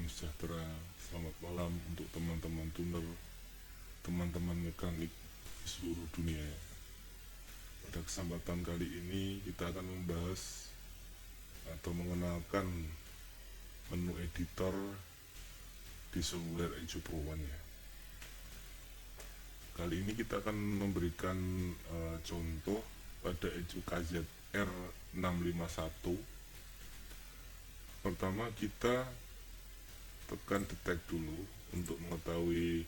sejahtera, selamat malam untuk teman-teman tuner, teman-teman mekanik di seluruh dunia. Pada kesempatan kali ini kita akan membahas atau mengenalkan menu editor di software Ejo Pro One ya. Kali ini kita akan memberikan contoh pada Ejo KZR 651. Pertama kita tekan detect dulu untuk mengetahui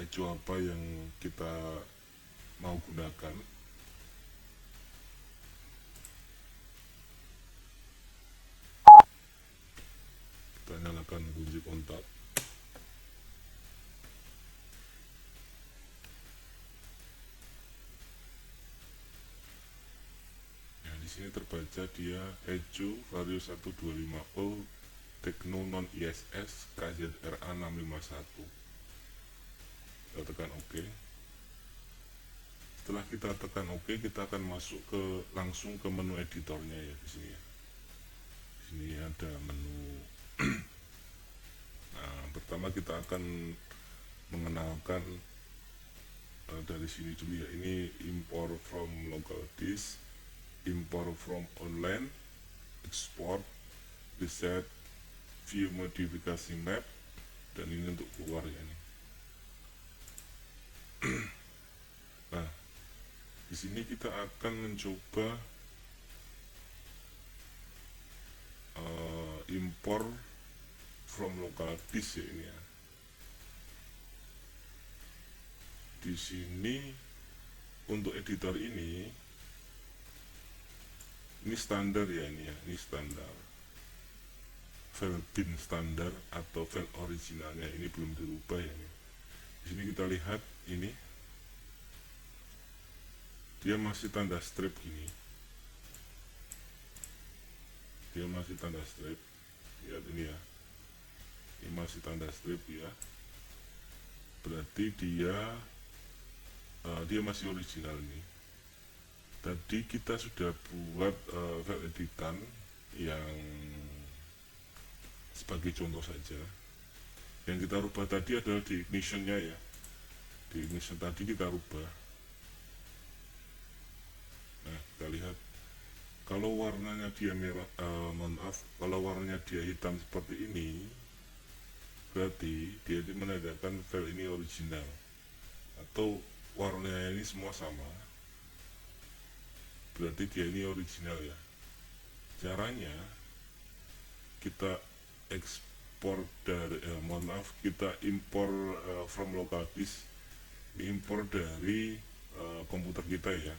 Ejo apa yang kita mau gunakan. Kita nyalakan kunci kontak. Nah, di sini terbaca dia Ejo Vario 125O Tekno non ISS KZRA 651. Kita tekan OK. Setelah kita tekan OK, kita akan masuk langsung ke menu editornya ya di sini ya. Di sini ada menu. Nah, pertama kita akan mengenalkan dari sini dulu ya. Ini import from local disk, import from online, export, reset, view modifikasi map, dan ini untuk keluar ya nih. Nah, di sini kita akan mencoba import from local disk ya ini ya. Di sini untuk editor ini standar ya ini ya, ini standar. File bin standar atau file originalnya ini belum dirubah ya. Di sini kita lihat ini dia masih tanda strip gini. Dia masih tanda strip. Lihat ini ya. Ini masih tanda strip ya. Berarti dia masih original nih. Tadi kita sudah buat file editan yang sebagai contoh saja. Yang kita rubah tadi adalah di ignitionnya ya. Di ignition tadi kita rubah. Nah, kita lihat kalau warnanya dia merah, kalau warnanya dia hitam seperti ini, berarti dia menandakan file ini original. Atau warnanya ini semua sama, berarti dia ini original ya. Caranya kita ekspor dari kita impor from local disk, impor dari komputer kita ya.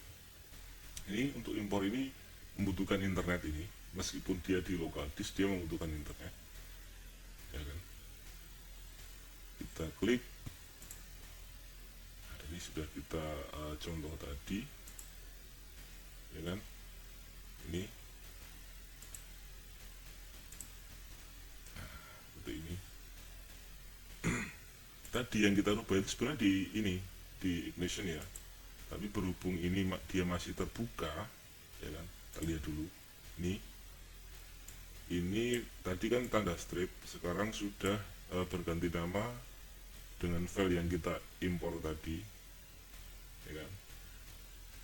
Ini untuk impor ini membutuhkan internet ini, meskipun dia di local disk dia membutuhkan internet ya kan. Kita klik. Nah, ini sudah kita contoh tadi ya kan. Ini seperti ini. Tadi yang kita rubah itu sebenarnya di ignition ya, tapi berhubung ini dia masih terbuka ya kan. Kita lihat dulu ini tadi kan tanda strip, sekarang sudah berganti nama dengan file yang kita impor tadi ya kan.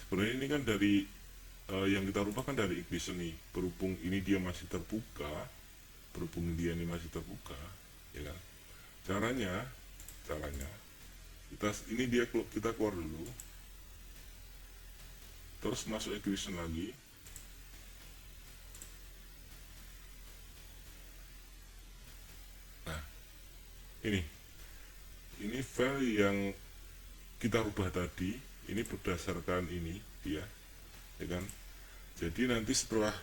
Sebenarnya ini kan dari yang kita rubah kan dari ignition nih. Berhubung ini dia masih terbuka, ya kan. Caranya kita keluar dulu, terus masuk ignition lagi. Nah, ini file yang kita rubah tadi, ini berdasarkan ini dia ya kan. Jadi nanti setelah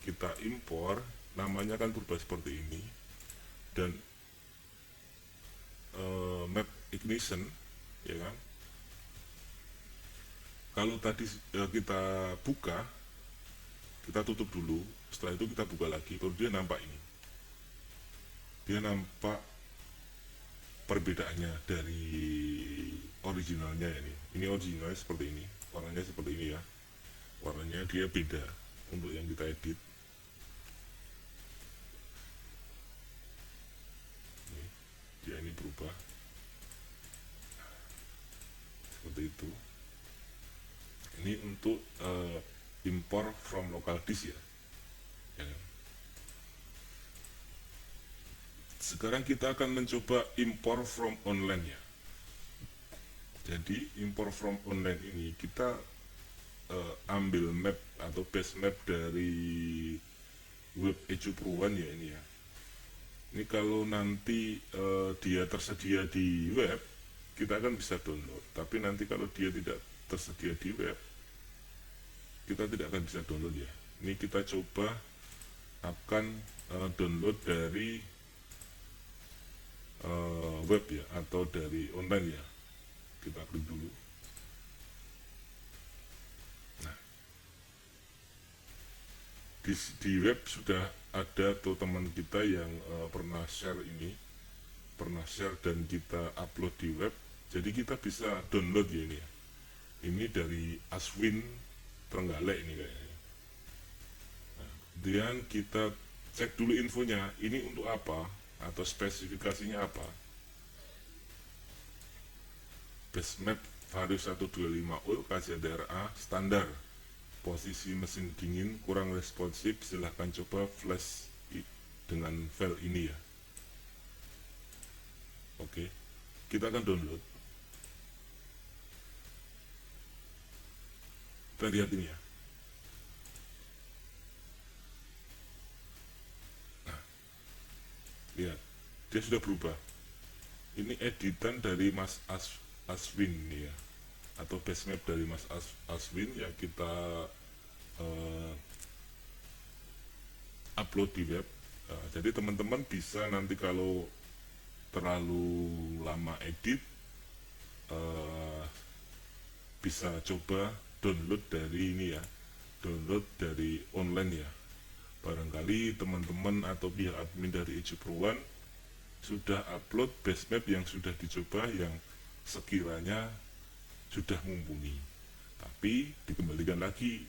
kita impor, namanya kan berubah seperti ini, dan map ignition ya kan. Kalau tadi kita buka, kita tutup dulu, setelah itu kita buka lagi, baru dia nampak ini. Dia nampak perbedaannya dari originalnya ini. Ini originalnya seperti ini, warnanya seperti ini ya. Warnanya dia beda untuk yang kita edit. berubah seperti itu. Ini untuk import from local disk ya, ya kan? Sekarang kita akan mencoba import from online ya. Jadi import from online ini kita ambil map atau base map dari web Ejupruan ya ini ya. Ini kalau nanti dia tersedia di web, kita akan bisa download. Tapi nanti kalau dia tidak tersedia di web, kita tidak akan bisa download ya. Ini kita coba akan download dari web ya, atau dari online ya. Kita klik dulu. Nah, di web sudah ada tuh teman kita yang pernah share dan kita upload di web. Jadi kita bisa download ya ini ya. Ini dari Aswin Trenggalek ini kayaknya. Nah, kemudian kita cek dulu infonya, ini untuk apa atau spesifikasinya apa. Base map Varius 125 UL KZRA standar, posisi mesin dingin kurang responsif, silahkan coba flash dengan file ini ya. Oke, kita akan download. Kita lihat ini ya. Nah, lihat, dia sudah berubah. Ini editan dari Mas Aswin nih ya, atau base map dari Mas Aswin yang kita upload di web. Jadi teman-teman bisa nanti kalau terlalu lama edit, bisa coba download dari ini ya, download dari online ya. Barangkali teman-teman atau pihak admin dari Ejupruan sudah upload base map yang sudah dicoba, yang sekiranya sudah mumpuni. Tapi dikembalikan lagi,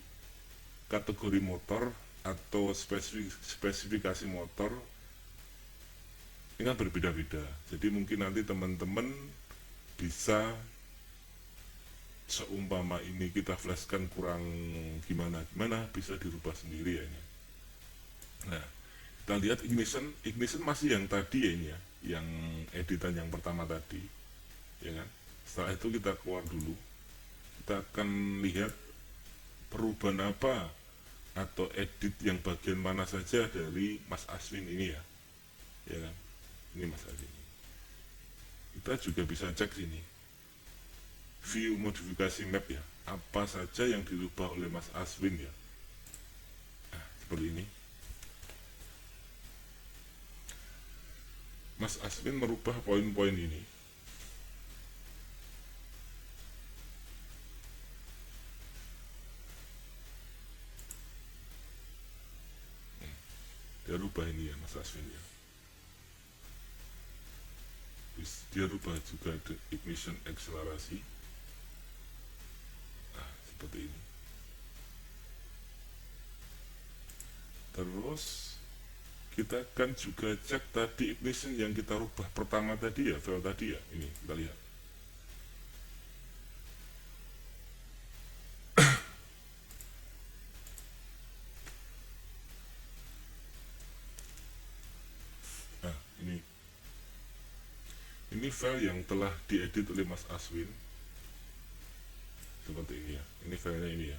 kategori motor atau spesifikasi motor ini kan berbeda-beda. Jadi mungkin nanti teman-teman bisa, seumpama ini kita flashkan kurang gimana bisa dirubah sendiri ya ini. Nah, kita lihat ignition masih yang tadi ya ini ya, yang editan yang pertama tadi ya kan. Setelah itu kita keluar dulu, kita akan lihat perubahan apa atau edit yang bagian mana saja dari Mas Aswin ini ya, ya kan. Ini Mas Aswin, kita juga bisa cek sini view modifikasi map ya, apa saja yang dirubah oleh Mas Aswin ya. Nah, seperti ini. Mas Aswin merubah poin-poin ini. Dia rubah ini ya Mas Aswin ya. Dia rubah juga ignition akselerasi. Nah, seperti ini. Terus kita kan juga cek tadi ignition yang kita rubah pertama tadi ya, file tadi ya. Ini kita lihat. Nah, ini file yang telah diedit oleh Mas Aswin. Seperti ini ya. Ini filenya ini ya.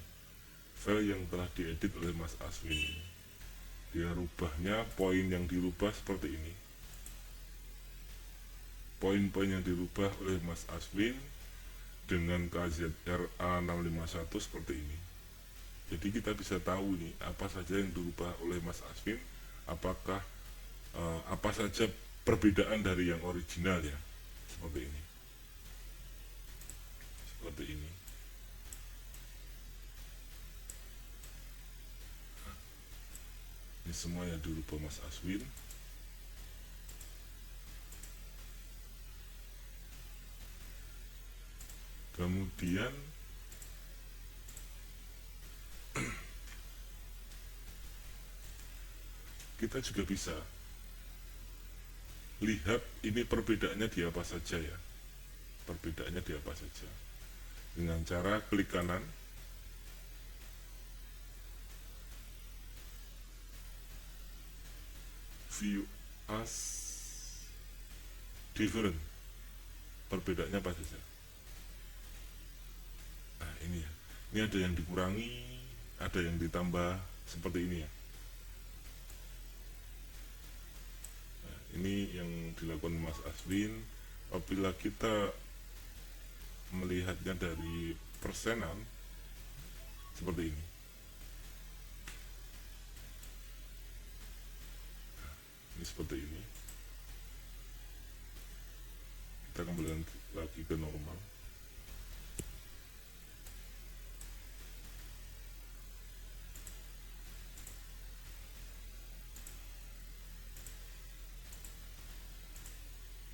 File yang telah diedit oleh Mas Aswin ini. Dia rubahnya, poin yang dirubah seperti ini. Poin-poin yang dirubah oleh Mas Aswin dengan KZRA 651 seperti ini. Jadi kita bisa tahu nih apa saja yang dirubah oleh Mas Aswin, apakah apa saja perbedaan dari yang original ya. Seperti ini. Seperti ini. Ini semua yang dirubah Mas Aswin. Kemudian kita juga bisa lihat ini perbedaannya di apa saja ya, perbedaannya di apa saja, dengan cara klik kanan, view as different, perbedaannya apa saja. Nah ini ya, ini ada yang dikurangi, ada yang ditambah, seperti ini ya. Nah, ini yang dilakukan Mas Aswin. Apabila kita melihatnya dari persenan, seperti ini. Nah, ini seperti ini. Kita kembali lagi ke normal.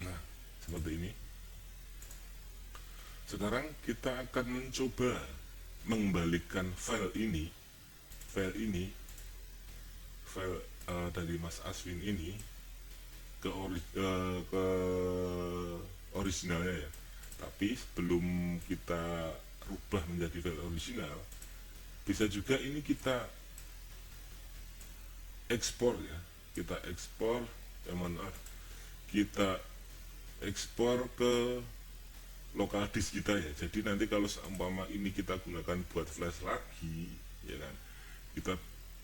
Nah, seperti ini. Sekarang kita akan mencoba mengembalikan file dari Mas Aswin ini ke originalnya ya. Tapi sebelum kita rubah menjadi file original, bisa juga ini kita ekspor ya, kita ekspor kita ekspor ke lokal disk kita ya. Jadi nanti kalau seumpama ini kita gunakan buat flash lagi, ya kan, kita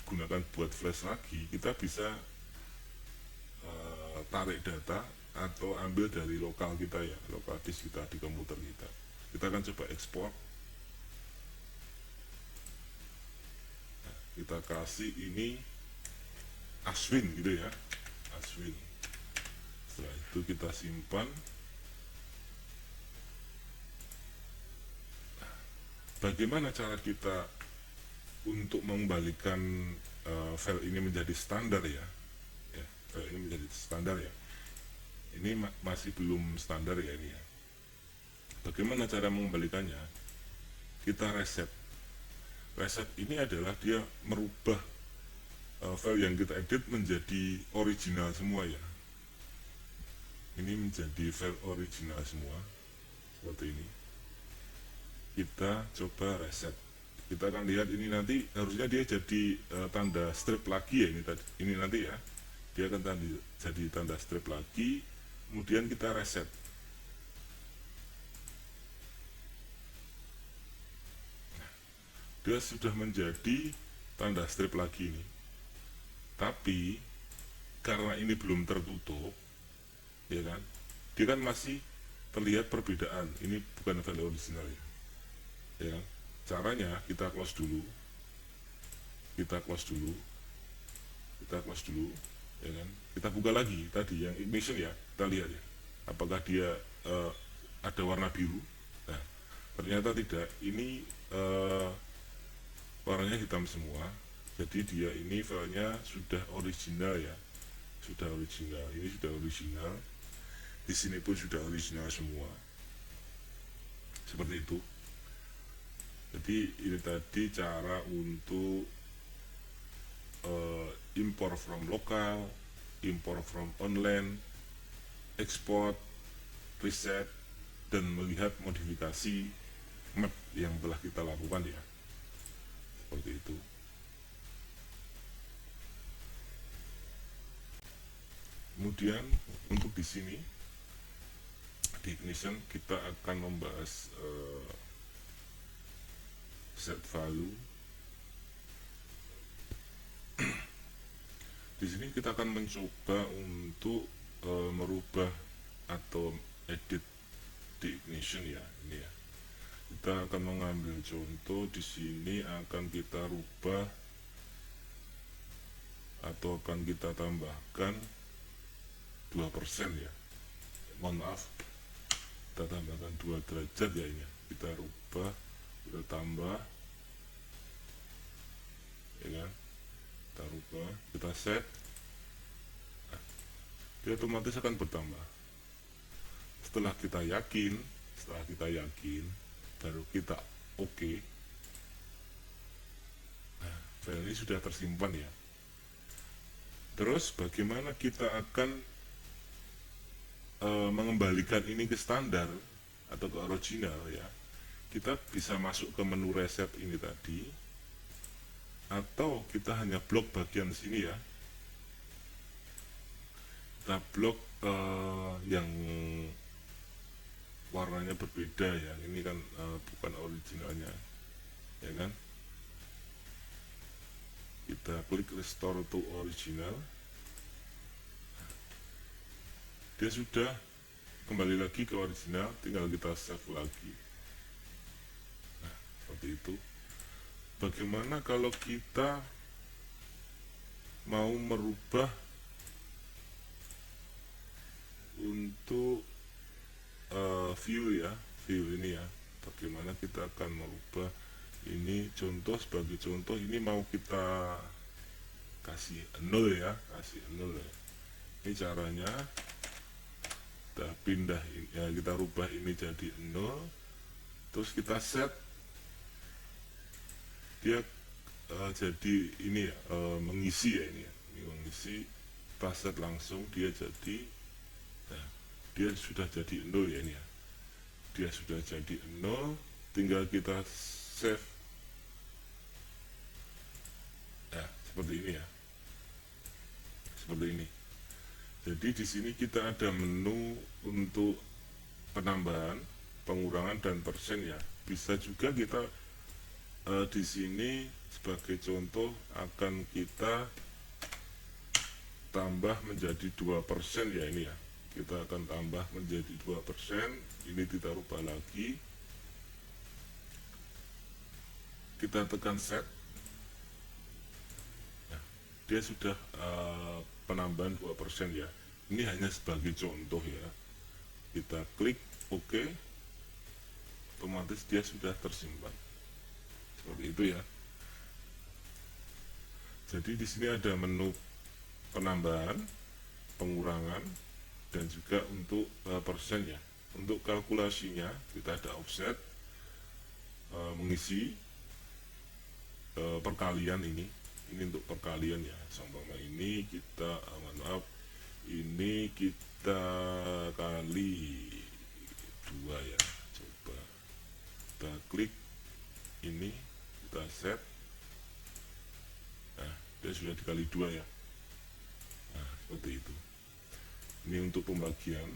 gunakan buat flash lagi, kita bisa tarik data atau ambil dari lokal kita ya, lokal disk kita di komputer kita. Kita akan coba ekspor. Nah, kita kasih ini Aswin gitu ya, Aswin. Setelah itu kita simpan. Bagaimana cara kita untuk mengembalikan file ini menjadi standar ya? File ini menjadi standar ya. Ini masih belum standar ya ini ya. Bagaimana cara mengembalikannya? Kita reset. Reset ini adalah dia merubah file yang kita edit menjadi original semua ya. Ini menjadi file original semua seperti ini. Kita coba reset. Kita akan lihat ini nanti harusnya dia jadi tanda strip lagi ya, ini nanti ya. Dia akan jadi tanda strip lagi, kemudian kita reset. Nah, dia sudah menjadi tanda strip lagi ini. Tapi karena ini belum tertutup, ya kan? Dia kan masih terlihat perbedaan. Ini bukan file original ya. Ya, caranya kita close dulu, kita close dulu, ya kan? Kita buka lagi tadi yang ignition ya, kita lihat ya, apakah dia ada warna biru. Nah, ternyata tidak. Ini warnanya hitam semua. Jadi dia ini filenya sudah original ya, sudah original. Ini sudah original. Di sini pun sudah original semua. Seperti itu. Jadi ini tadi cara untuk import from lokal, import from online, export, reset, dan melihat modifikasi map yang telah kita lakukan ya. Seperti itu. Kemudian untuk di sini di ignition kita akan membahas set value. Di sini kita akan mencoba untuk merubah atau edit di ignition ya, ini ya. Kita akan mengambil contoh di sini, akan kita rubah atau akan kita tambahkan 2% ya. Mohon maaf, kita tambahkan 2 derajat ya ini. Kita rubah, kita tambah, ya kan? Kita rubah, kita set. Nah, dia otomatis akan bertambah. Setelah kita yakin, baru kita oke. Nah, file ini sudah tersimpan ya. Terus bagaimana kita akan mengembalikan ini ke standar atau ke original ya, kita bisa masuk ke menu reset ini tadi, atau kita hanya blok bagian sini ya, kita blok yang warnanya berbeda ya, ini kan bukan originalnya ya kan. Kita klik restore to original, dia sudah kembali lagi ke original, tinggal kita save lagi. Nah, seperti itu. Bagaimana kalau kita mau merubah untuk view ya, view ini ya, bagaimana kita akan merubah ini? Contoh, sebagai contoh ini mau kita kasih 0 ya, kasih 0 ya. Ini caranya, kita pindah ya, kita rubah ini jadi 0, terus kita set dia jadi ini ya, mengisi ya, ini ya, ini mengisi, kita set langsung dia jadi, nah, dia sudah jadi 0 ya, ini ya, dia sudah jadi 0, tinggal kita save ya, seperti ini ya, seperti ini. Jadi di sini kita ada menu untuk penambahan, pengurangan dan persen ya. Bisa juga kita di sini sebagai contoh akan kita tambah menjadi 2% ya, ini ya. Kita akan tambah menjadi 2%, ini kita rubah lagi. Kita tekan set. Nah, dia sudah penambahan 2% ya. Ini hanya sebagai contoh ya. Kita klik OK, otomatis dia sudah tersimpan. Seperti itu ya. Jadi di sini ada menu penambahan, pengurangan, dan juga untuk persen ya. Untuk kalkulasinya kita ada offset, mengisi perkalian ini untuk perkalian ya. Contohnya ini kita maaf, ini kita kali 2 ya. Coba kita klik ini, kita set. Nah, dia sudah dikali 2 ya. Nah, seperti itu. Ini untuk pembagian.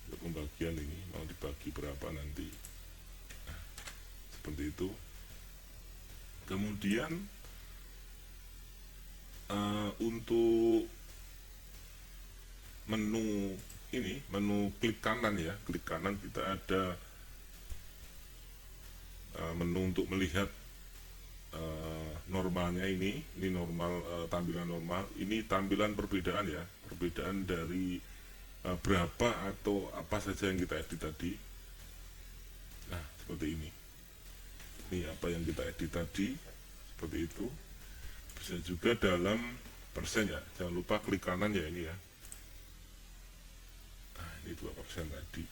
Untuk pembagian ini mau dibagi berapa nanti. Nah, seperti itu. Kemudian untuk menu ini, menu klik kanan ya, klik kanan kita ada menu untuk melihat normalnya ini normal, tampilan normal, ini tampilan perbedaan ya, perbedaan dari berapa atau apa saja yang kita edit tadi. Nah, seperti ini apa yang kita edit tadi, seperti itu. Bisa juga dalam persen ya, jangan lupa klik kanan ya, ini ya. Nah, ini 2% tadi,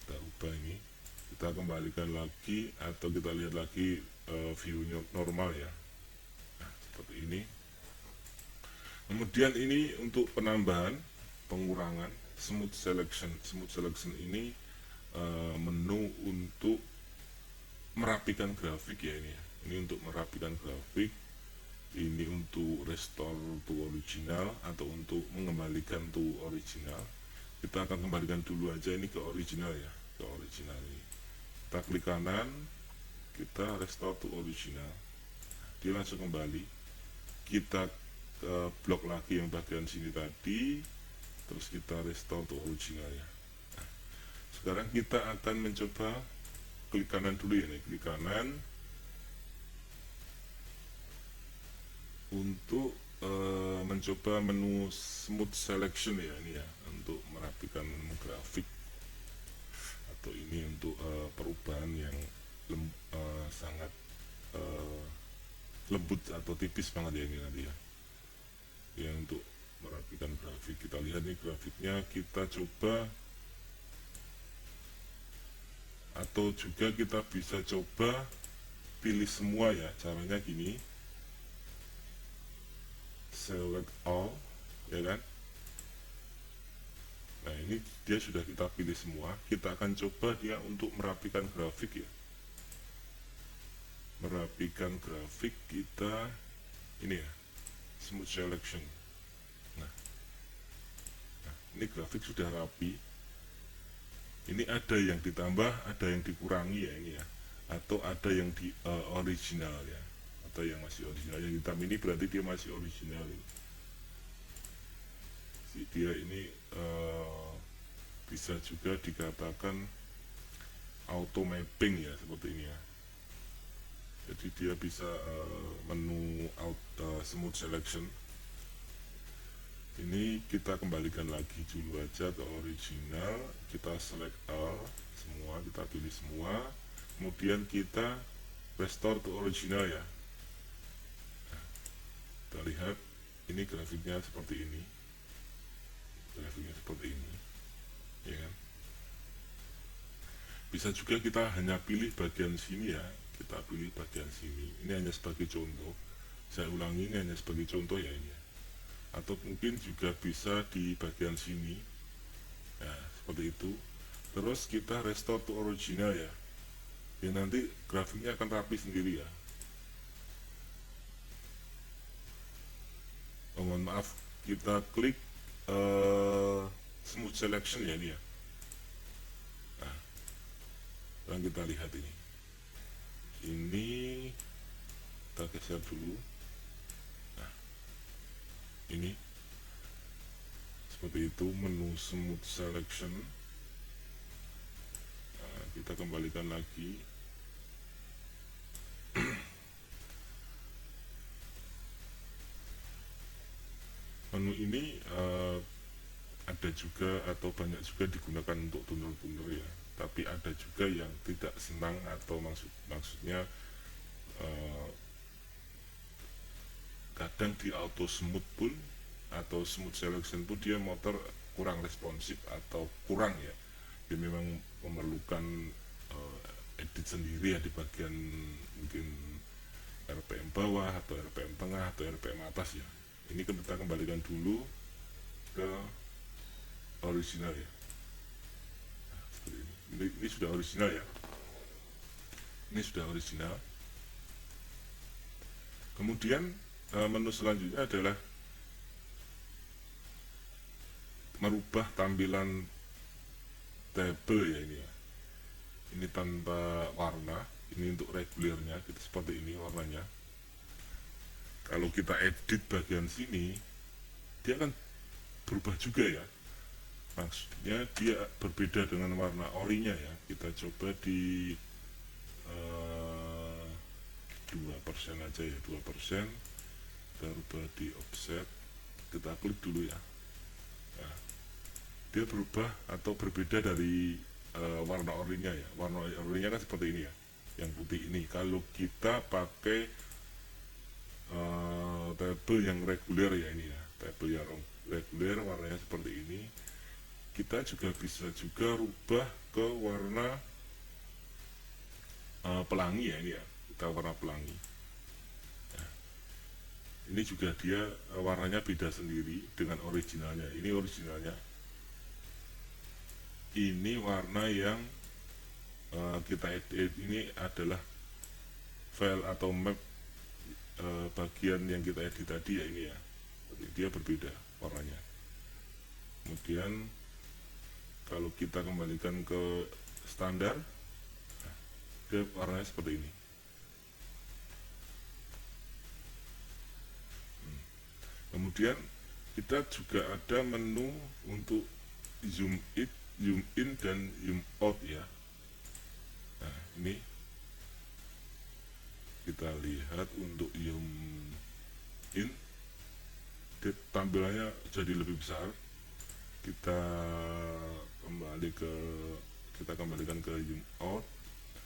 kita ubah ini, kita kembalikan lagi atau kita lihat lagi view-nya normal ya. Nah, seperti ini. Kemudian ini untuk penambahan, pengurangan, smooth selection. Smooth selection ini menu untuk merapikan grafik ya, ini ya. Ini untuk merapikan grafik, ini untuk restore to original atau untuk mengembalikan to original. Kita akan kembalikan dulu aja ini ke original ya, ke original ini. Kita klik kanan, kita restore to original, dia langsung kembali. Kita blok lagi yang bagian sini tadi, terus kita restore to original ya. Nah, sekarang kita akan mencoba klik kanan dulu ya, nih klik kanan untuk mencoba menu smooth selection ya, ini ya, untuk merapikan menu grafik, atau ini untuk perubahan yang sangat lembut atau tipis banget ya, ini nanti ya. Ya, untuk merapikan grafik, kita lihat nih grafiknya, kita coba, atau juga kita bisa coba pilih semua ya. Caranya gini, select all, ya kan. Nah ini dia sudah kita pilih semua. Kita akan coba dia untuk merapikan grafik ya. Merapikan grafik kita ini ya, smooth selection. Nah, ini grafik sudah rapi. Ini ada yang ditambah, ada yang dikurangi ya ini ya, atau ada yang di original ya, atau yang masih original. Yang hitam ini berarti dia masih original ini. Dia ini bisa juga dikatakan auto mapping ya, seperti ini ya. Jadi dia bisa menu smooth selection. Ini kita kembalikan lagi dulu aja ke original, kita select all semua, kita pilih semua, kemudian kita restore to original ya. Nah, kita lihat ini grafiknya seperti ini, grafiknya seperti ini, ya kan. Bisa juga kita hanya pilih bagian sini ya, kita pilih bagian sini. Ini hanya sebagai contoh. Saya ulangi, ini hanya sebagai contoh ya ini. Atau mungkin juga bisa di bagian sini. Ya, seperti itu. Terus kita restore to original ya. Ya nanti grafiknya akan rapi sendiri ya. Oh, mohon maaf, kita klik smooth selection ya ini ya. Dan kita lihat ini kita geser dulu. Nah, ini seperti itu menu smooth selection. Nah, kita kembalikan lagi. Menu ini ada juga atau banyak juga digunakan untuk tuner-tuner ya, tapi ada juga yang tidak senang atau maksudnya kadang di auto smooth pun atau smooth selection pun dia motor kurang responsif atau kurang ya, dia memang memerlukan edit sendiri ya di bagian mungkin RPM bawah atau RPM tengah atau RPM atas ya. Ini kita kembalikan dulu ke original ya. Nah, seperti ini sudah original ya. Ini sudah original. Kemudian menu selanjutnya adalah merubah tampilan tabel ya ini ya. Ini tanpa warna, ini untuk regulernya kita seperti ini warnanya. Kalau kita edit bagian sini, dia akan berubah juga ya. Maksudnya dia berbeda dengan warna orinya ya. Kita coba di 2% aja ya, 2%. Kita rubah di offset, kita klik dulu ya. Nah, dia berubah atau berbeda dari warna orinya ya. Warna orinya kan seperti ini ya, yang putih ini. Kalau kita pakai tabel yang reguler ya ini ya, tabel yang reguler warnanya seperti ini, kita juga bisa juga rubah ke warna pelangi ya ini ya, kita warna pelangi. Nah, ini juga dia warnanya beda sendiri dengan originalnya. Ini originalnya, ini warna yang kita edit ini adalah file atau map bagian yang kita edit tadi ya ini ya, dia berbeda warnanya. Kemudian kalau kita kembalikan ke standar, dia warnanya seperti ini. Kemudian kita juga ada menu untuk zoom in dan zoom out ya. Nah ini kita lihat untuk zoom in, dia tampilannya jadi lebih besar. Kita kembalikan ke zoom out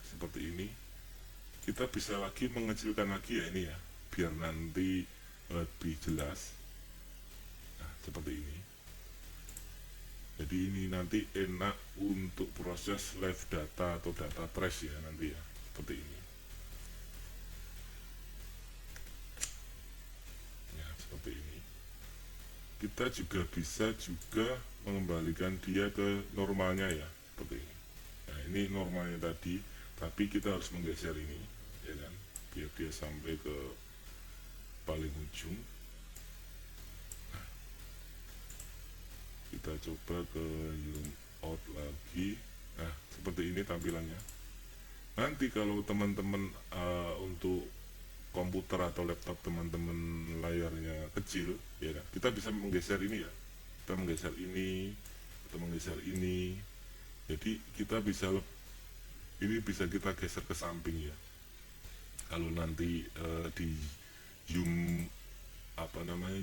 seperti ini. Kita bisa lagi mengecilkan lagi ya ini ya, biar nanti lebih jelas. Nah seperti ini. Jadi ini nanti enak untuk proses live data atau data trace ya nanti ya, seperti ini. Ya seperti ini. kita juga bisa mengembalikan dia ke normalnya ya, seperti ini. Nah, ini normalnya tadi, tapi kita harus menggeser ini, ya kan, biar dia sampai ke paling ujung. Nah, kita coba ke zoom out lagi. Nah, seperti ini tampilannya. Nanti kalau teman-teman untuk komputer atau laptop teman-teman layarnya kecil, ya kan, kita bisa menggeser ini ya, kita menggeser ini atau menggeser ini. Jadi kita bisa ini bisa kita geser ke samping ya. Kalau nanti di zoom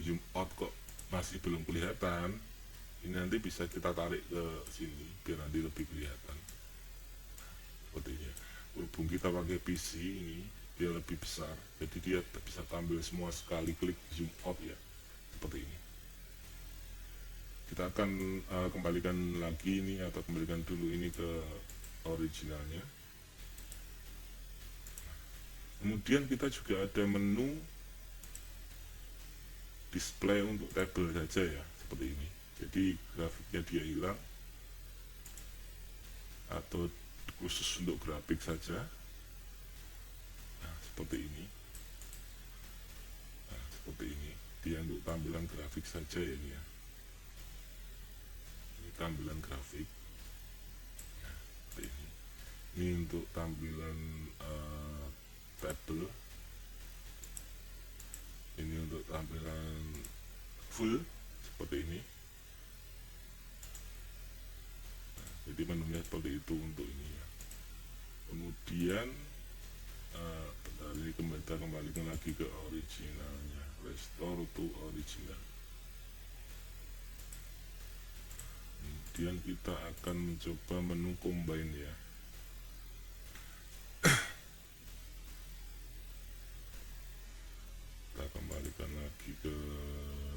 zoom out kok masih belum kelihatan, ini nanti bisa kita tarik ke sini biar nanti lebih kelihatan. Sepertinya berhubung kita pakai PC ini, dia lebih besar, jadi dia bisa tampil semua sekali klik zoom out ya, seperti ini. Kita akan kembalikan lagi ini, atau kembalikan dulu ini ke originalnya. Kemudian kita juga ada menu display untuk tabel saja ya, seperti ini. Jadi grafiknya dia hilang, atau khusus untuk grafik saja. Nah, seperti ini. Nah, seperti ini. Dia untuk tampilan grafik saja ya, ini ya. Ini tampilan grafik. Nah, seperti ini. Ini untuk tampilan tabel. Ini untuk tampilan full seperti ini. Nah, jadi menunya seperti itu untuk ini ya. Kemudian kita kembalikan lagi ke originalnya, restore to original. Kemudian kita akan mencoba menu combine ya. Kita kembalikan lagi ke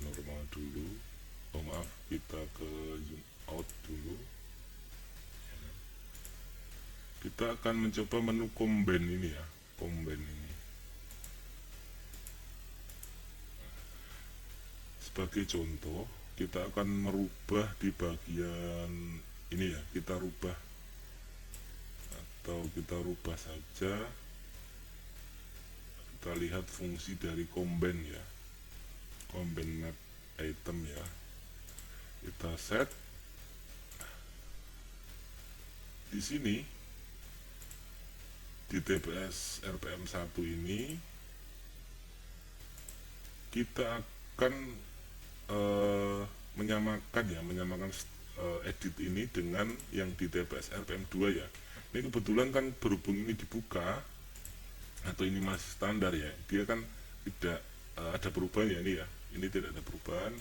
normal dulu. Oh maaf, kita ke zoom out dulu. Kita akan mencoba menu combine ini ya, combine ini. Sebagai contoh, kita akan merubah di bagian ini ya, kita rubah, atau kita rubah saja. Kita lihat fungsi dari combine ya, combine map item ya. Kita set di sini. Di TPS RPM 1 ini kita akan menyamakan edit ini dengan yang di TPS RPM 2 ya. Ini kebetulan kan berhubung ini dibuka atau ini masih standar ya, dia kan tidak ada perubahan ya, ini ya, ini tidak ada perubahan.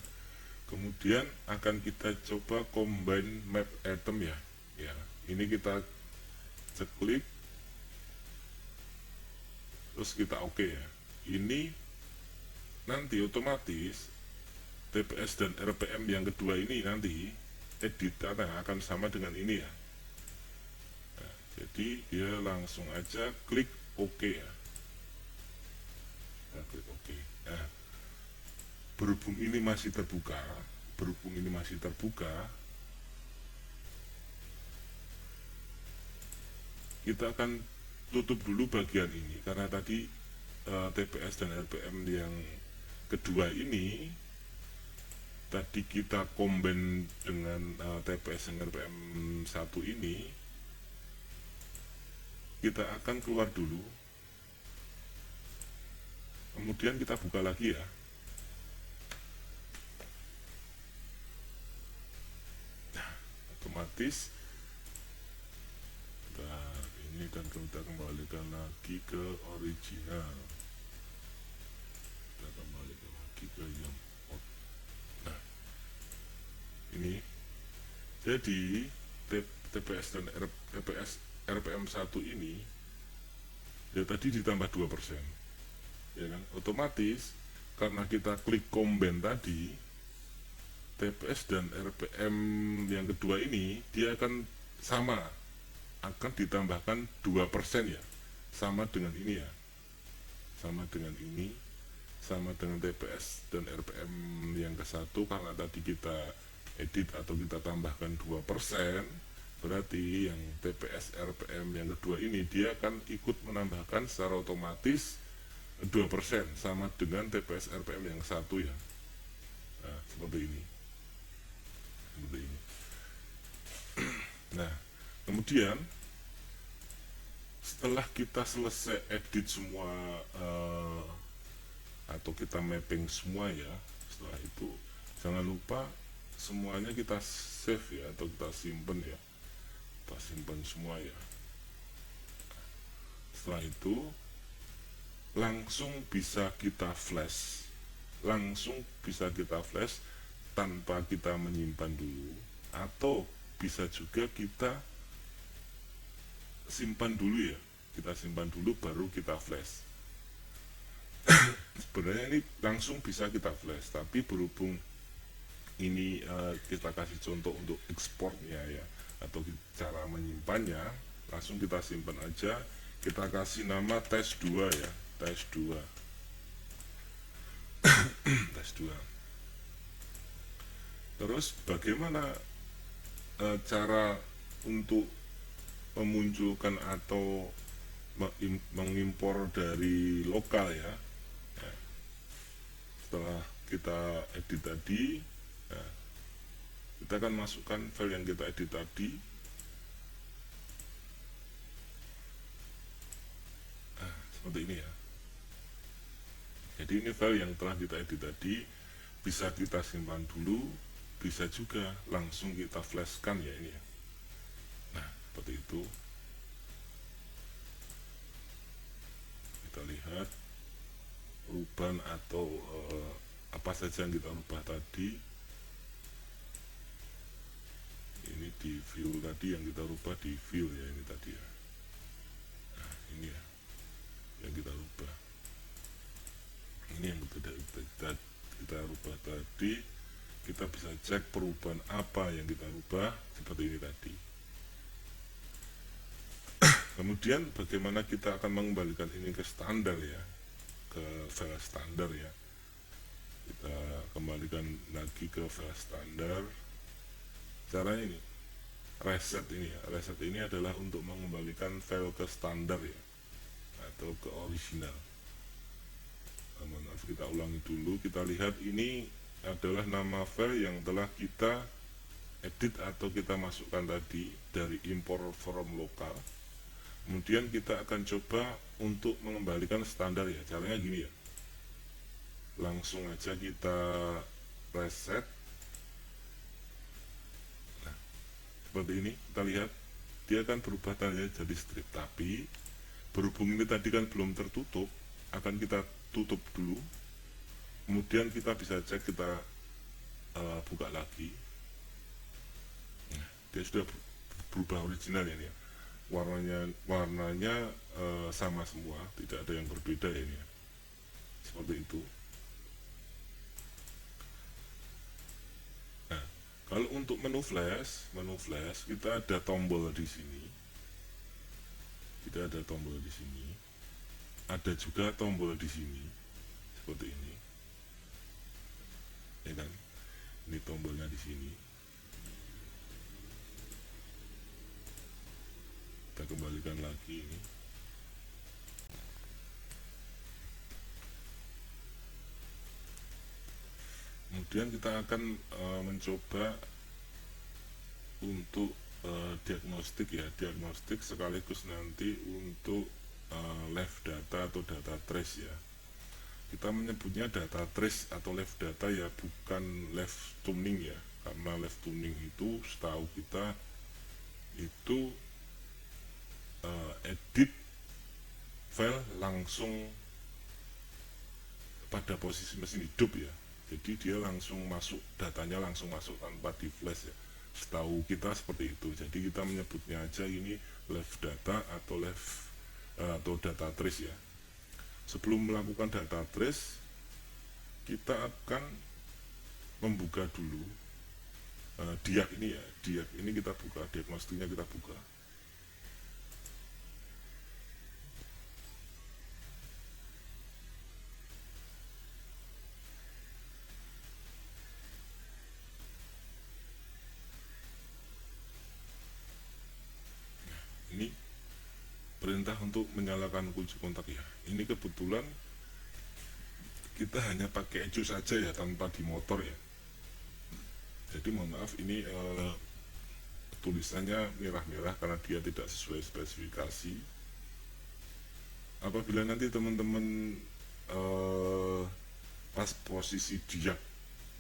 Kemudian akan kita coba combine map item ya, ya ini kita klik, terus kita oke ya. Ini nanti otomatis TPS dan RPM yang kedua ini nanti edit data akan sama dengan ini ya. Nah, jadi dia langsung aja klik oke ya. Nah, klik oke. Nah, berhubung ini masih terbuka, kita akan tutup dulu bagian ini, karena tadi TPS dan RPM yang kedua ini tadi kita combine dengan TPS dan RPM 1 ini. Kita akan keluar dulu, kemudian kita buka lagi ya. Nah, otomatis ini dan kita kembalikan lagi ke original. Kita kembalikan lagi ke yang out. Nah, ini jadi TPS dan TPS RPM 1 ini ya tadi ditambah 2%, ya kan, otomatis karena kita klik combine tadi, TPS dan RPM yang kedua ini dia akan sama, akan ditambahkan 2% ya, sama dengan ini ya, sama dengan ini. sama dengan TPS dan RPM yang ke satu. Karena tadi kita edit atau kita tambahkan 2%, berarti yang TPS RPM yang kedua ini dia akan ikut menambahkan secara otomatis 2% sama dengan TPS RPM yang satu ya. Nah, seperti ini. Nah, kemudian setelah kita selesai edit semua atau kita mapping semua ya, setelah itu jangan lupa semuanya kita save ya, atau kita simpen ya, kita simpan semua ya. Setelah itu langsung bisa kita flash, tanpa kita menyimpan dulu, atau bisa juga kita simpan dulu ya, kita simpan dulu baru kita flash. Sebenarnya ini langsung bisa kita flash, tapi berhubung ini kita kasih contoh untuk ekspornya ya, atau cara menyimpannya, langsung kita simpan aja. Kita kasih nama tes 2 ya, tes 2 tes 2. Terus bagaimana cara untuk memunculkan atau mengimpor dari lokal ya. Nah, setelah kita edit tadi, nah, kita akan masukkan file yang kita edit tadi. Nah, seperti ini ya. Jadi ini file yang telah kita edit tadi, bisa kita simpan dulu, bisa juga langsung kita flashkan ya ini ya. Nah, seperti itu. Kita lihat perubahan atau apa saja yang kita ubah tadi. Ini di view tadi yang kita rubah di view ya, ini tadi ya. Nah, ini ya yang kita rubah. Ini yang kita rubah tadi. Kita bisa cek perubahan apa yang kita rubah seperti ini tadi. Kemudian bagaimana kita akan mengembalikan ini ke standar ya, ke file standar ya. Kita kembalikan lagi ke file standar. Caranya ini, reset ini ya. Reset ini adalah untuk mengembalikan file ke standar ya, atau ke original. Maaf, kita ulangi dulu. Kita lihat ini adalah nama file yang telah kita edit atau kita masukkan tadi dari import from lokal. Kemudian kita akan coba untuk mengembalikan standar ya. Caranya gini ya, langsung aja kita reset. Nah, seperti ini kita lihat dia akan berubah tadi jadi strip, tapi berhubung ini tadi kan belum tertutup, akan kita tutup dulu. Kemudian kita bisa cek, kita buka lagi. Nah, dia sudah berubah original ini ya. Warnanya sama semua, tidak ada yang berbeda ini ya. Seperti itu. Nah, kalau untuk menu flash kita ada tombol di sini. Kita ada tombol di sini. Ada juga tombol di sini. Seperti ini. Ya kan? Ini tombolnya di sini. Kita kembalikan lagi ini. Kemudian kita akan mencoba untuk diagnostik ya, diagnostik sekaligus nanti untuk live data atau data trace ya. Kita menyebutnya data trace atau live data ya, bukan live tuning ya, karena live tuning itu setahu kita itu edit file langsung pada posisi mesin hidup ya, jadi dia langsung masuk, datanya langsung masuk tanpa di flash ya, setahu kita seperti itu. Jadi kita menyebutnya aja ini live data atau live atau data trace ya. Sebelum melakukan data trace, kita akan membuka dulu diag ini ya, diag ini kita buka, diagnostiknya kita buka. perintah untuk menyalakan kunci kontak ya. Ini kebetulan kita hanya pakai ecu saja ya, tanpa di motor ya. Jadi mohon maaf ini tulisannya merah-merah karena dia tidak sesuai spesifikasi. Apabila nanti teman-teman pas posisi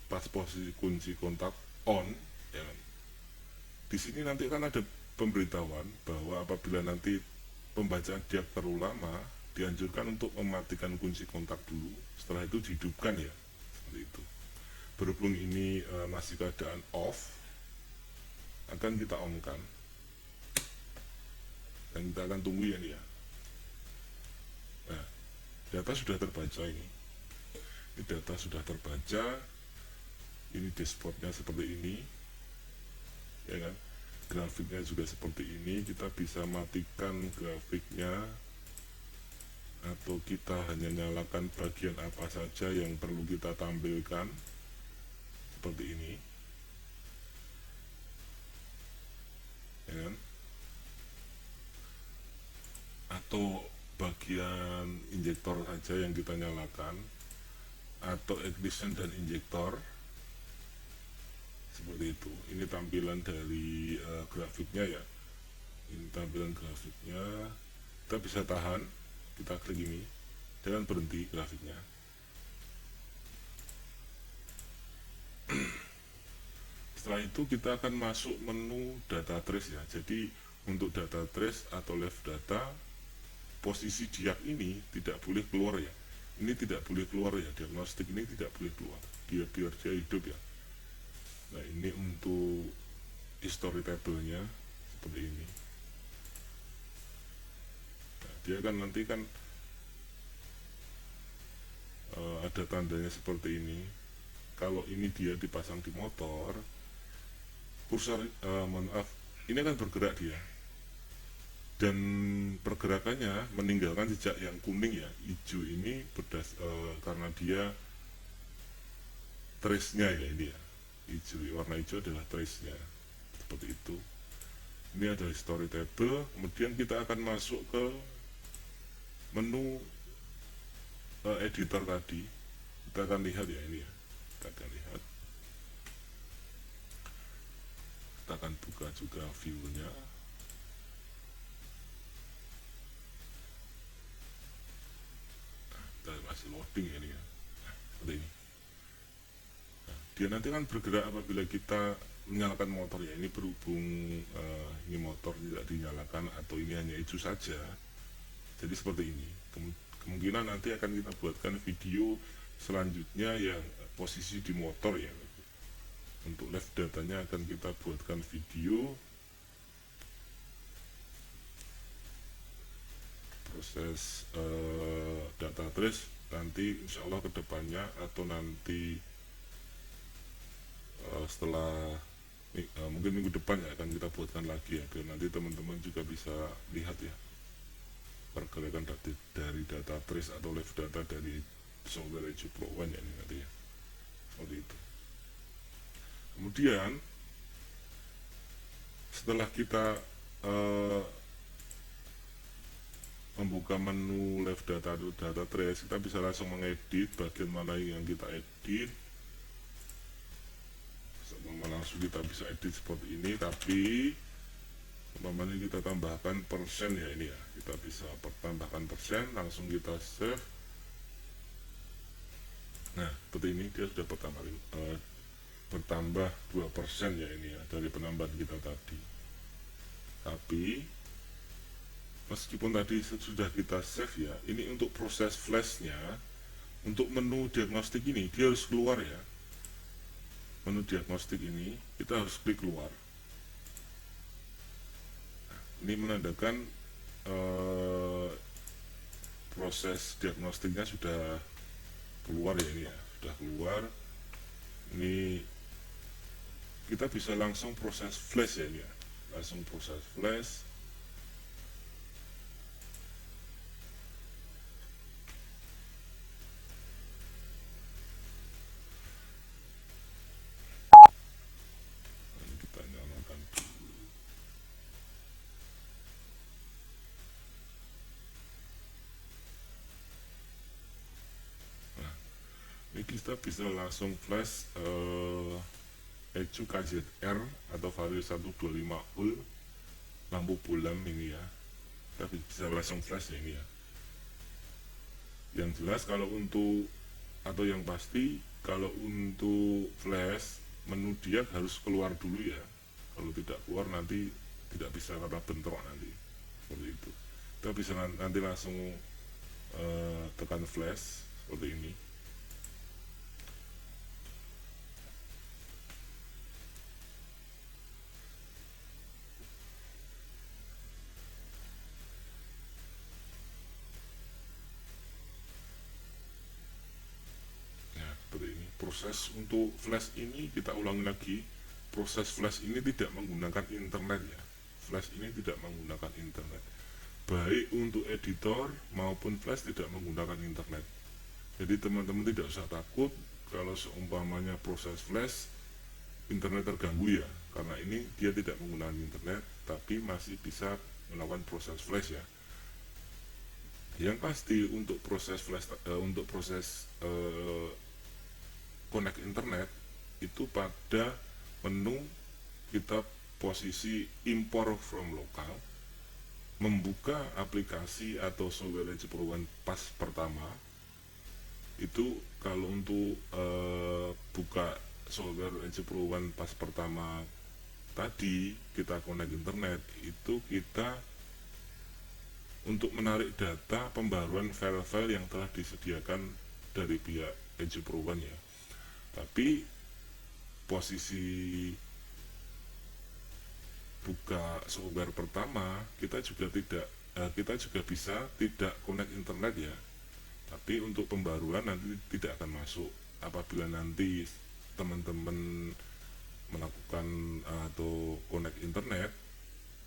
pas posisi kunci kontak on ya kan, di sini nanti kan ada pemberitahuan bahwa apabila nanti pembacaan diak terlalu lama, dianjurkan untuk mematikan kunci kontak dulu, setelah itu dihidupkan ya, seperti itu. Berhubung ini masih keadaan off, akan kita on kan, dan kita akan tunggu ya nih ya. Nah, data sudah terbaca ini data sudah terbaca, ini dashboardnya seperti ini ya kan, grafiknya juga seperti ini. Kita bisa matikan grafiknya atau kita hanya nyalakan bagian apa saja yang perlu kita tampilkan seperti ini ya kan, atau bagian injektor saja yang kita nyalakan, atau ignition dan injektor seperti itu. Ini tampilan dari grafiknya ya, ini tampilan grafiknya. Kita bisa tahan, kita klik ini dan berhenti grafiknya. Setelah itu kita akan masuk menu data trace ya. Jadi untuk data trace atau left data, posisi diak ini tidak boleh keluar ya. Ini tidak boleh keluar ya, diagnostik ini tidak boleh keluar, biar dia hidup ya. Nah ini untuk history table-nya seperti ini. Nah, dia kan nanti kan ada tandanya seperti ini. Kalau ini dia dipasang di motor, kursor maaf, ini akan bergerak dia, dan pergerakannya meninggalkan jejak yang kuning ya. Hijau ini karena dia trace-nya ya, ini ya, hijau, warna hijau adalah trace-nya, seperti itu. Ini adalah history table. Kemudian kita akan masuk ke menu editor tadi. Kita akan lihat ya, ini ya, kita akan lihat, kita akan buka juga view-nya. Masih loading ya ini ya, seperti ini. Nah, dia nanti kan bergerak apabila kita menyalakan motor ya. Ini berhubung ini motor tidak dinyalakan atau ini hanya hijau saja, jadi seperti ini. Kemungkinan nanti akan kita buatkan video selanjutnya yang posisi di motor ya. Untuk live datanya akan kita buatkan video proses data trace nanti insya Allah kedepannya, atau nanti setelah mungkin minggu depan ya akan kita buatkan lagi ya, biar nanti teman-teman juga bisa lihat ya pergerakan dari data trace atau live data dari software ECU Pro One ya, ini nanti ya, seperti itu. Kemudian setelah kita membuka menu live data atau data trace, kita bisa langsung mengedit bagian mana yang kita edit. Langsung kita bisa edit seperti ini, tapi umpamanya kita tambahkan persen ya, ini ya, kita bisa tambahkan persen, langsung kita save. Nah seperti ini dia sudah bertambah 2% ya, ini ya, dari penambahan kita tadi. Tapi meskipun tadi sudah kita save ya, ini untuk proses flashnya, untuk menu diagnostik ini dia harus keluar ya. Menu diagnostik ini kita harus klik keluar. Nah, ini menandakan proses diagnostiknya sudah keluar ya, ini ya, sudah keluar. Ini kita bisa langsung proses flash ya, ini ya, langsung proses flash. Kita nyalakan dulu. kita bisa langsung flash ECU KZR atau Vario 125 ul lampu bolam ini ya, kita bisa langsung flash ya ini ya. Yang jelas kalau untuk atau yang pasti kalau untuk flash menu dia harus keluar dulu ya, kalau tidak keluar nanti tidak bisa karena bentrok nanti, seperti itu. Kita bisa nanti langsung tekan flash seperti ini. Nah, seperti ini. Proses untuk flash ini kita ulangi lagi. Proses flash ini tidak menggunakan internet ya. Flash ini tidak menggunakan internet. Baik untuk editor maupun flash tidak menggunakan internet. Jadi teman-teman tidak usah takut kalau seumpamanya proses flash internet terganggu ya, karena ini dia tidak menggunakan internet tapi masih bisa melakukan proses flash ya. Yang pasti untuk proses flash untuk proses connect internet itu pada menu kita posisi import from local, membuka aplikasi atau software perubahan pas pertama. Itu kalau untuk buka software perubahan pas pertama tadi kita connect internet, itu kita untuk menarik data pembaruan file-file yang telah disediakan dari pihak perubahan ya. Tapi posisi buka software pertama kita juga bisa tidak connect internet ya, tapi untuk pembaruan nanti tidak akan masuk. Apabila nanti teman-teman melakukan atau connect internet,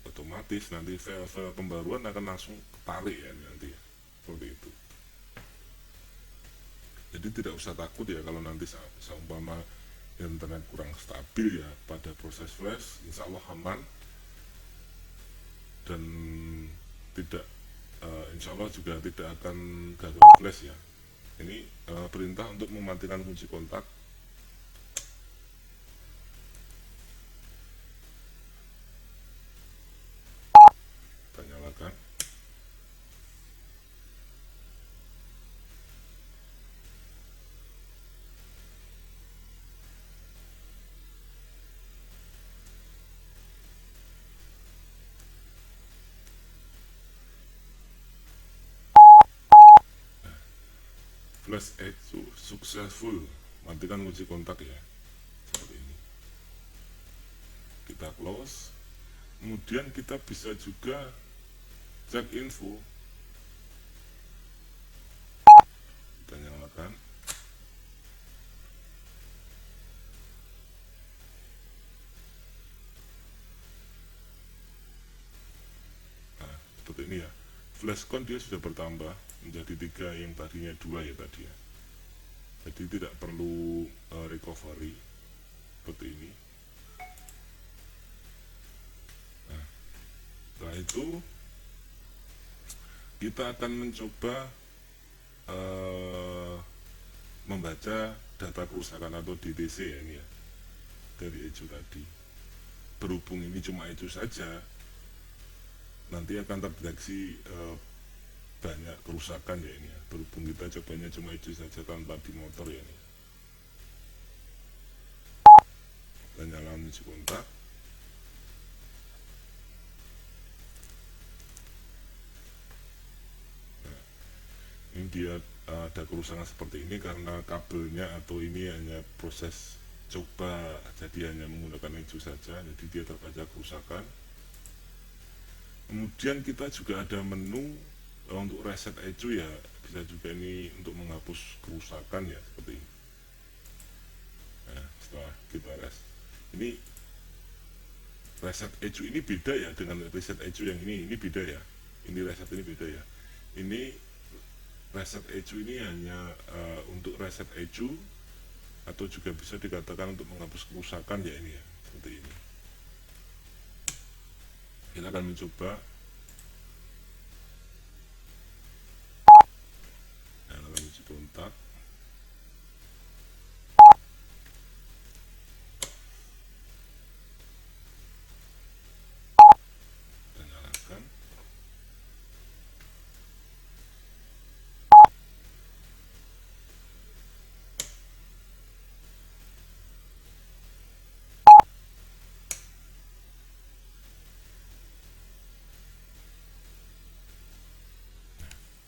otomatis nanti file-file pembaruan akan langsung ketarik ya nanti ya, seperti itu. Jadi tidak usah takut ya kalau nanti seumpama internet kurang stabil ya pada proses flash, insya Allah aman dan tidak insya Allah juga tidak akan gagal flash ya. Ini perintah untuk mematikan kunci kontak. Kita nyalakan. Flash ECU successful, matikan kunci kontak ya, seperti ini. Kita close, kemudian kita bisa juga cek info. Kita nyalakan. Nah, seperti ini ya. Flashcon dia sudah bertambah menjadi 3 yang tadinya 2 ya tadi ya. Jadi tidak perlu recovery seperti ini. Nah, setelah itu kita akan mencoba membaca data kerusakan atau DTC ya ini ya, dari ECU tadi. Berhubung ini cuma ECU saja, nanti akan terdeteksi banyak kerusakan ya ini ya. Berhubung kita cobanya cuma ECU saja tanpa di motor ya ini. Kita nyalakan kunci kontak. Nah, ini dia ada kerusakan seperti ini karena kabelnya atau ini hanya proses coba, jadi hanya menggunakan ECU saja, jadi dia terbaca kerusakan. Kemudian kita juga ada menu untuk reset ECU ya, bisa juga ini untuk menghapus kerusakan ya, seperti ini. Nah, setelah kita ini reset ECU ini beda ya dengan reset ECU yang ini beda ya, ini reset ini beda ya. Ini reset ECU ini hanya untuk reset ECU atau juga bisa dikatakan untuk menghapus kerusakan ya ini ya, seperti ini. Kita akan mencoba. Nah, kunci kontak.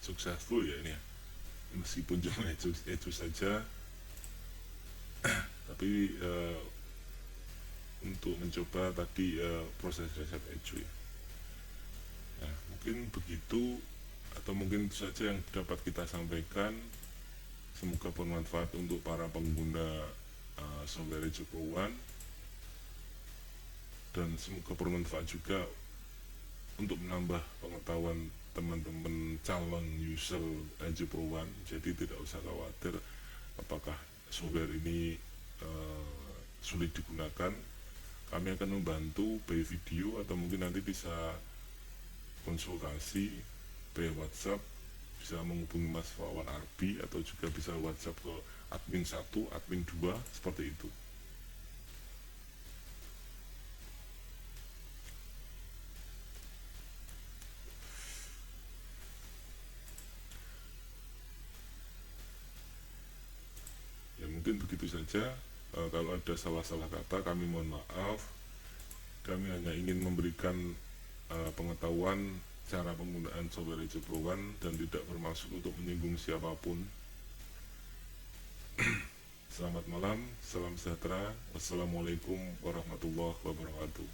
successful ya ini ya, meskipun cuma itu saja, tapi untuk mencoba tadi proses riset edu ya. Nah, mungkin begitu, atau mungkin itu saja yang dapat kita sampaikan. Semoga bermanfaat untuk para pengguna software Edu Pro One, dan semoga bermanfaat juga untuk menambah pengetahuan teman-teman calon user Edu Pro One. Jadi tidak usah khawatir apakah software ini sulit digunakan. Kami akan membantu by video, atau mungkin nanti bisa konsultasi by WhatsApp, bisa menghubungi Mas Wawan Arbi, atau juga bisa WhatsApp ke admin 1, admin 2, seperti itu. Ya mungkin begitu saja. Kalau ada salah-salah kata kami mohon maaf. Kami hanya ingin memberikan pengetahuan cara penggunaan software Edu Pro One dan tidak bermaksud untuk menyinggung siapapun. Selamat malam, salam sejahtera, wassalamualaikum warahmatullahi wabarakatuh.